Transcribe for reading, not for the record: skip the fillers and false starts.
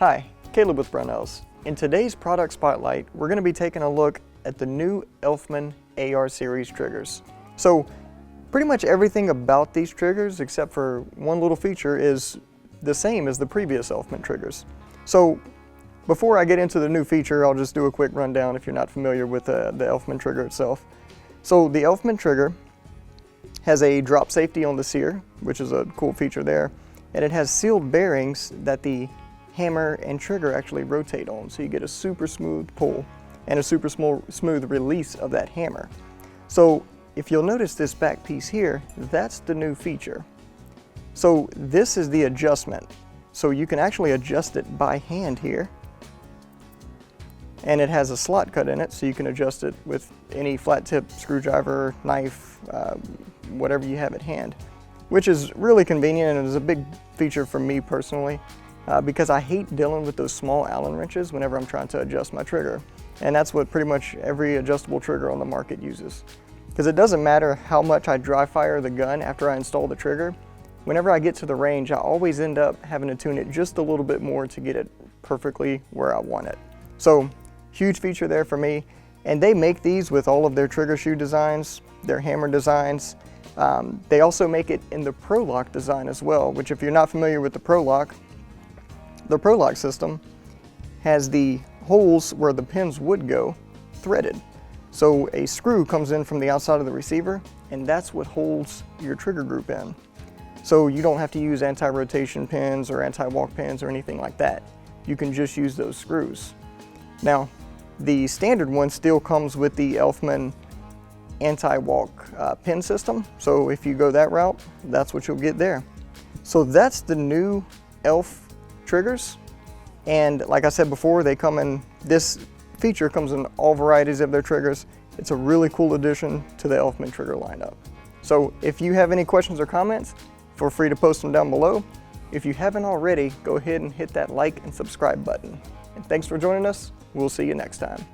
Hi, Caleb with Brownells. In today's product spotlight, we're going to be taking a look at the new Elftmann AR series triggers. So pretty much everything about these triggers, except for one little feature, is the same as the previous Elftmann triggers. So before I get into the new feature, I'll just do a quick rundown if you're not familiar with the Elftmann trigger itself. So the Elftmann trigger has a drop safety on the sear, which is a cool feature there, and it has sealed bearings that the hammer and trigger actually rotate on, so you get a super smooth pull and a super smooth release of that hammer. So if you'll notice this back piece here, that's the new feature. So this is the adjustment. So you can actually adjust it by hand here, and it has a slot cut in it, so you can adjust it with any flat tip screwdriver, knife, whatever you have at hand, which is really convenient and is a big feature for me personally. Because I hate dealing with those small Allen wrenches whenever I'm trying to adjust my trigger. And that's what pretty much every adjustable trigger on the market uses. Because it doesn't matter how much I dry fire the gun after I install the trigger, whenever I get to the range, I always end up having to tune it just a little bit more to get it perfectly where I want it. So, huge feature there for me. And they make these with all of their trigger shoe designs, their hammer designs. They also make it in the Pro Lock design as well, which if you're not familiar with the Pro Lock system has the holes where the pins would go threaded. So a screw comes in from the outside of the receiver, and that's what holds your trigger group in. So you don't have to use anti-rotation pins or anti-walk pins or anything like that. You can just use those screws. Now, the standard one still comes with the Elftmann anti-walk pin system. So if you go that route, that's what you'll get there. So that's the new Elf triggers, and like I said before, this feature comes in all varieties of their triggers. It's a really cool addition to the Elftmann trigger lineup. So if you have any questions or comments, feel free to post them down below. If you haven't already, go ahead and hit that like and subscribe button. And thanks for joining us. We'll see you next time.